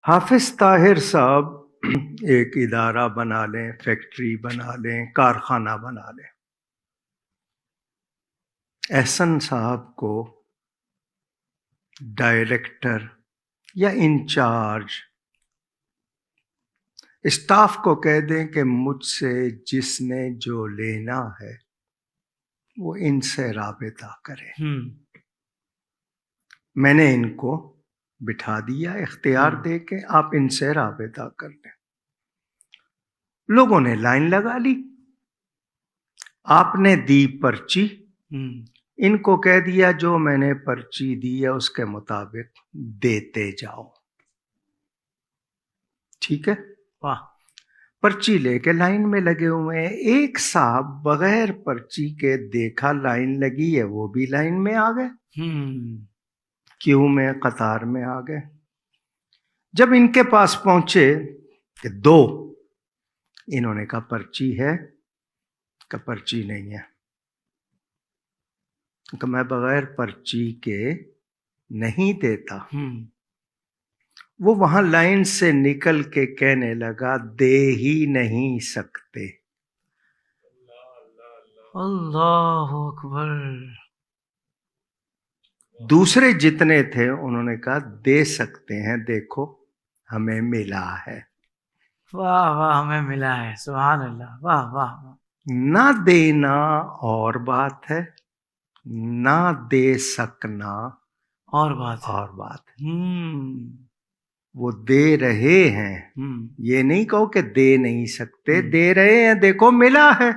حافظ طاہر صاحب ایک ادارہ بنا لیں، فیکٹری بنا لیں، کارخانہ بنا لیں، احسن صاحب کو ڈائریکٹر یا انچارج اسٹاف کو کہہ دیں کہ مجھ سے جس نے جو لینا ہے وہ ان سے رابطہ کرے۔ میں نے ان کو بٹھا دیا اختیار دے کے، آپ ان سے رابطہ کر لیں۔ لوگوں نے لائن لگا لی، آپ نے دی پرچی، ان کو کہہ دیا جو میں نے پرچی دی ہے اس کے مطابق دیتے جاؤ۔ ٹھیک ہے، واہ، پرچی لے کے لائن میں لگے ہوئے ہیں۔ ایک صاحب بغیر پرچی کے دیکھا لائن لگی ہے، وہ بھی لائن میں آ گئے، کیو میں قطار میں آ گئے۔ جب ان کے پاس پہنچے کہ دو، انہوں نے کہا پرچی ہے؟ کہ پرچی نہیں ہے۔ کہ میں بغیر پرچی کے نہیں دیتا۔ وہ وہاں لائن سے نکل کے کہنے لگا دے ہی نہیں سکتے۔ اللہ اکبر۔ دوسرے جتنے تھے انہوں نے کہا دے سکتے ہیں، دیکھو ہمیں ملا ہے۔ واہ واہ، ہمیں ملا ہے، سبحان اللہ، واہ واہ واہ۔ نہ دینا اور بات ہے، نہ دے سکنا اور بات ہے، اور بات ہے۔ وہ دے رہے ہیں، یہ نہیں کہو کہ دے نہیں سکتے، دے رہے ہیں، دیکھو ملا ہے۔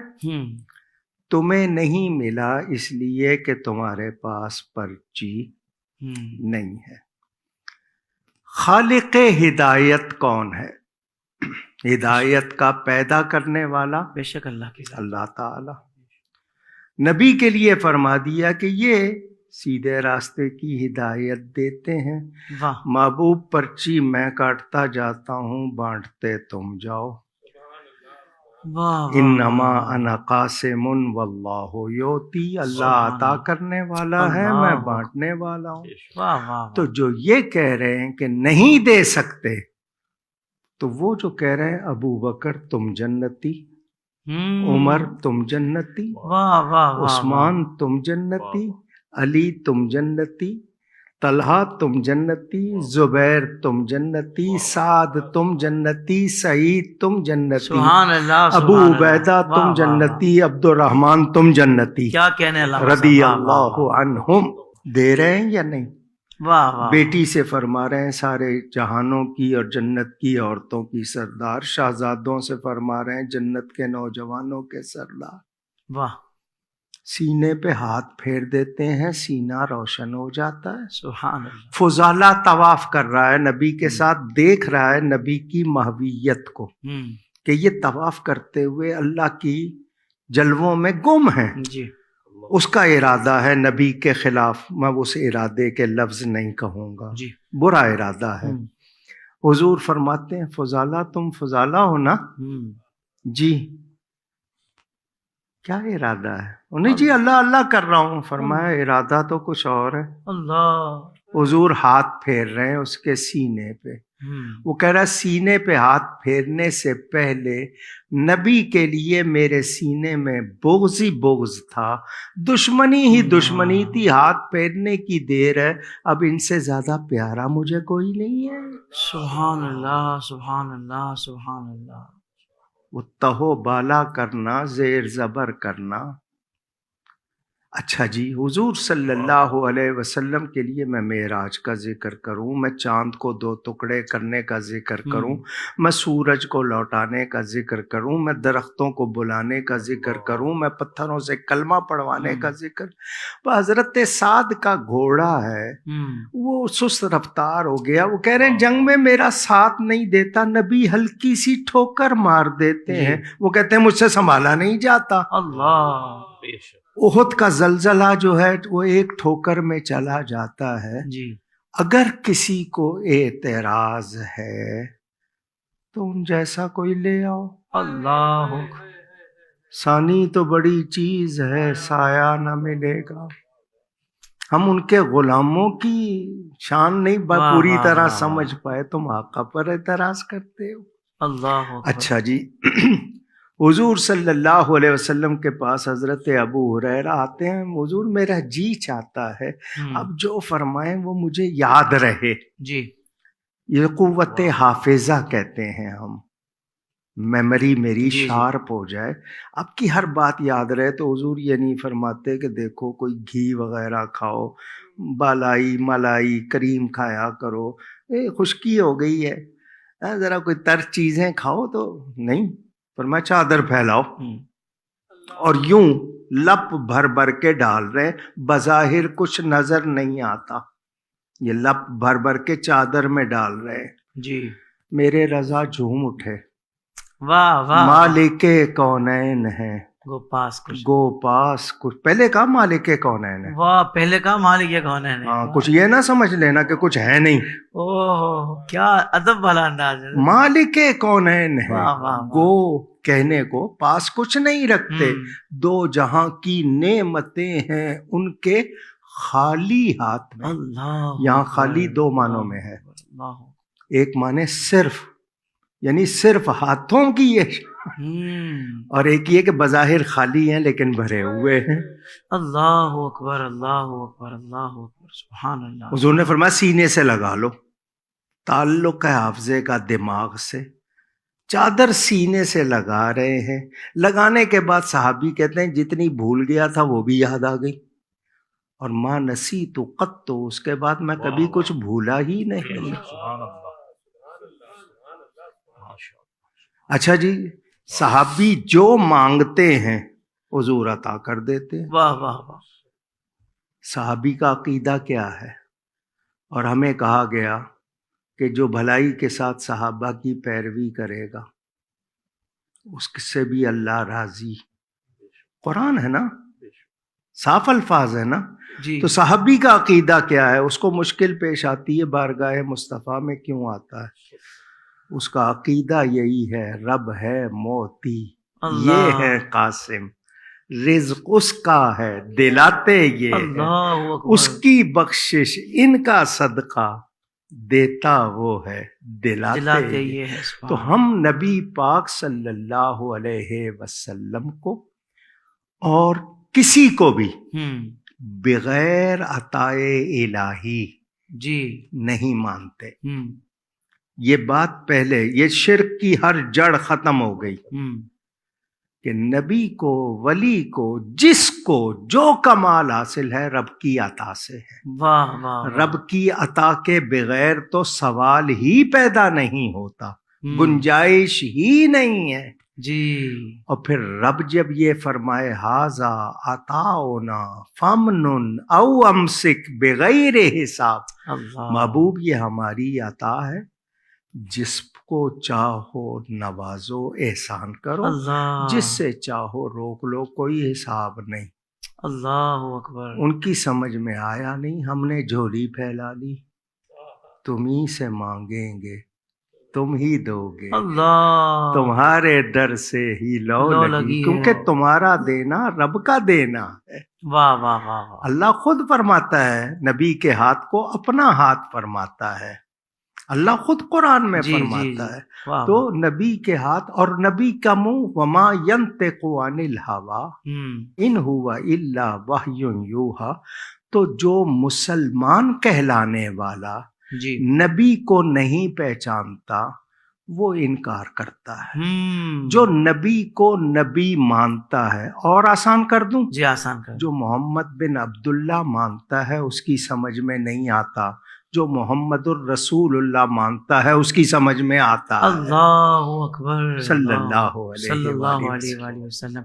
تمہیں نہیں ملا اس لیے کہ تمہارے پاس پرچی نہیں ہے۔ خالق ہدایت کون ہے؟ ہدایت کا پیدا کرنے والا بے شک اللہ کی ذات، اللہ تعالی۔ نبی کے لیے فرما دیا کہ یہ سیدھے راستے کی ہدایت دیتے ہیں۔ واہ، محبوب پرچی میں کاٹتا جاتا ہوں، بانٹتے تم جاؤ۔ واہ، انما انا قاسم واللہ یؤتی، اللہ عطا کرنے والا ہے، میں بانٹنے والا ہوں۔ واہ واہ، تو جو یہ کہہ رہے ہیں کہ نہیں دے سکتے، تو وہ جو کہہ رہے ہیں ابو بکر تم جنتی، عمر تم جنتی، واہ واہ، عثمان تم جنتی، علی تم جنتی، طلحہ تم جنتی، زبیر تم جنتی، سعد تم جنتی، سعید تم جنتی، سبحان اللہ، ابو عبیدہ تم جنتی، عبد الرحمن تم جنتی، کیا کہنے اللہ رضی اللہ عنہم۔ دے رہے ہیں یا نہیں؟ واہ واہ، بیٹی سے فرما رہے ہیں سارے جہانوں کی اور جنت کی عورتوں کی سردار، شہزادوں سے فرما رہے ہیں جنت کے نوجوانوں کے سردار۔ واہ، سینے پہ ہاتھ پھیر دیتے ہیں، سینہ روشن ہو جاتا ہے۔ سبحان اللہ، فضالہ طواف کر رہا ہے نبی کے ساتھ، دیکھ رہا ہے نبی کی محویت کو کہ یہ طواف کرتے ہوئے اللہ کی جلووں میں گم ہیں۔ جی، اس کا ارادہ ہے نبی کے خلاف، میں اس ارادے کے لفظ نہیں کہوں گا، جی، برا ارادہ ہے۔ حضور فرماتے ہیں فضالہ تم فضالہ ہو نا؟ جی۔ کیا ارادہ ہے؟ انہیں جی اللہ اللہ کر رہا ہوں۔ فرمایا ارادہ تو کچھ اور ہے۔ اللہ، حضور ہاتھ پھیر رہے ہیں اس کے سینے پہ۔ وہ کہہ رہا سینے پہ ہاتھ پھیرنے سے پہلے نبی کے لیے میرے سینے میں بغض ہی بغض تھا، دشمنی ہی دشمنی تھی، ہاتھ پھیرنے کی دیر ہے، اب ان سے زیادہ پیارا مجھے کوئی نہیں ہے۔ سبحان اللہ، سبحان اللہ، سبحان اللہ۔ وہ تہو بالا کرنا، زیر زبر کرنا۔ اچھا جی، حضور صلی اللہ علیہ وسلم کے لیے میں معراج کا ذکر کروں، میں چاند کو دو ٹکڑے کرنے کا ذکر کروں، میں سورج کو لوٹانے کا ذکر کروں، میں درختوں کو بلانے کا ذکر کروں، میں پتھروں سے کلمہ پڑھوانے کا ذکر۔ حضرت سعد کا گھوڑا ہے، وہ سست رفتار ہو گیا، وہ کہہ رہے ہیں جنگ میں میرا ساتھ نہیں دیتا، نبی ہلکی سی ٹھوکر مار دیتے ہیں، وہ کہتے ہیں مجھ سے سنبھالا نہیں جاتا۔ اللہ، احد کا زلزلہ جو ہے وہ ایک ٹھوکر میں چلا جاتا ہے۔ جی، اگر کسی کو اعتراض ہے تو ان جیسا کوئی لے آؤ۔ اللہ، ثانی تو بڑی چیز ہے، سایہ نہ ملے گا۔ ہم ان کے غلاموں کی شان نہیں واہ پوری واہ طرح واہ سمجھ واہ، پائے، تم آقا پر اعتراض کرتے ہو۔ اللہ اکبر۔ اچھا جی، حضور صلی اللہ علیہ وسلم کے پاس حضرت ابو ہریرہ آتے ہیں، حضور میرا جی چاہتا ہے اب جو فرمائیں وہ مجھے یاد رہے۔ جی یہ قوت حافظہ کہتے ہیں ہم، میموری میری جی شارپ ہو جائے، اب کی ہر بات یاد رہے۔ تو حضور یہ نہیں فرماتے کہ دیکھو کوئی گھی وغیرہ کھاؤ، بالائی ملائی کریم کھایا کرو، خشکی ہو گئی ہے، ذرا کوئی تر چیزیں کھاؤ، تو نہیں، فرمایا چادر پھیلاؤ، اور یوں لپ بھر بھر کے ڈال رہے، بظاہر کچھ نظر نہیں آتا، یہ لپ بھر بھر کے چادر میں ڈال رہے۔ جی میرے رضا جھوم اٹھے، واہ واہ، مالک کونین ہے، گو پاس کچھ، گو پاس کچھ، پہلے کہا مالک کونین ہے، واہ، پہلے کا مالک یہ کون ہے؟ ہاں، کچھ یہ نہ سمجھ لینا کہ کچھ ہے نہیں، اوہ کیا ادب والا انداز ہے۔ مالک کونین ہے، واہ واہ واہ۔ گو کہنے کو پاس کچھ نہیں رکھتے، دو جہاں کی نعمتیں ہیں ان کے خالی ہاتھ میں۔ اللہ یہاں اکبر، خالی دو معنوں اللہ میں ہے، اللہ، ایک معنی صرف، یعنی صرف ہاتھوں کی یہ، اور ایک یہ کہ بظاہر خالی ہیں لیکن بھرے ہوئے ہیں۔ اللہ اکبر، اللہ اکبر، اللہ اکبر، سبحان اللہ۔ حضور نے فرمایا سینے سے لگا لو، تعلق ہے حافظے کا دماغ سے، چادر سینے سے لگا رہے ہیں، لگانے کے بعد صحابی کہتے ہیں جتنی بھول گیا تھا وہ بھی یاد آ گئی، اور ماں نسی تو قط، تو اس کے بعد میں کبھی کچھ بھولا ہی نہیں۔ اچھا جی، صحابی جو مانگتے ہیں حضور عطا کر دیتے ہیں۔ واہ واہ واہ، صحابی کا عقیدہ کیا ہے؟ اور ہمیں کہا گیا کہ جو بھلائی کے ساتھ صحابہ کی پیروی کرے گا اس سے بھی اللہ راضی، قرآن ہے نا، صاف الفاظ ہے نا۔ جی تو صحابی کا عقیدہ کیا ہے؟ اس کو مشکل پیش آتی ہے بارگاہ مصطفیٰ میں کیوں آتا ہے؟ اس کا عقیدہ یہی ہے، رب ہے موتی، یہ ہے قاسم، رزق اس کا ہے دلاتے یہ ہے، اللہ اکبر، اس کی بخشش ان کا صدقہ دیتا وہ ہے دلاتے یہ۔ یہ ہے۔ تو ہم نبی پاک صلی اللہ علیہ وسلم کو اور کسی کو بھی بغیر عطائے الہی جی نہیں مانتے۔ یہ بات پہلے، یہ شرک کی ہر جڑ ختم ہو گئی کہ نبی کو، ولی کو، جس کو جو کمال حاصل ہے رب کی عطا سے ہے۔ واہ واہ، رب کی عطا کے بغیر تو سوال ہی پیدا نہیں ہوتا، گنجائش ہی نہیں ہے۔ جی، اور پھر رب جب یہ فرمائے ھذا عطاؤنا فامنن او امسک بغیر حساب، اللہ، محبوب یہ ہماری عطا ہے، جس کو چاہو نوازو، احسان کرو، اللہ، جس سے چاہو روک لو، کوئی حساب نہیں۔ اللہ اکبر، ان کی سمجھ میں آیا نہیں، ہم نے جھولی پھیلا لی، تم ہی سے مانگیں گے تم ہی دو گے، اللہ، تمہارے در سے ہی لو لگی، کیونکہ تمہارا دینا رب کا دینا ہے۔ واہ واہ واہ واہ، اللہ خود فرماتا ہے، نبی کے ہاتھ کو اپنا ہاتھ فرماتا ہے، اللہ خود قرآن میں فرماتا ہے۔ تو نبی کے ہاتھ، اور نبی کا منہ، وما ینطق عن الہوی ان ہوا الا وحی یوحی، تو جو مسلمان کہلانے والا جی نبی کو نہیں پہچانتا وہ انکار کرتا ہے، جو نبی کو نبی مانتا ہے، اور آسان کر دوں، جی آسان کر، جو محمد بن عبداللہ مانتا ہے اس کی سمجھ میں نہیں آتا، جو محمد الرسول اللہ مانتا ہے اس کی سمجھ میں آتا ہے۔ اللہ اکبر، صلی اللہ علیہ وسلم۔ وسلم۔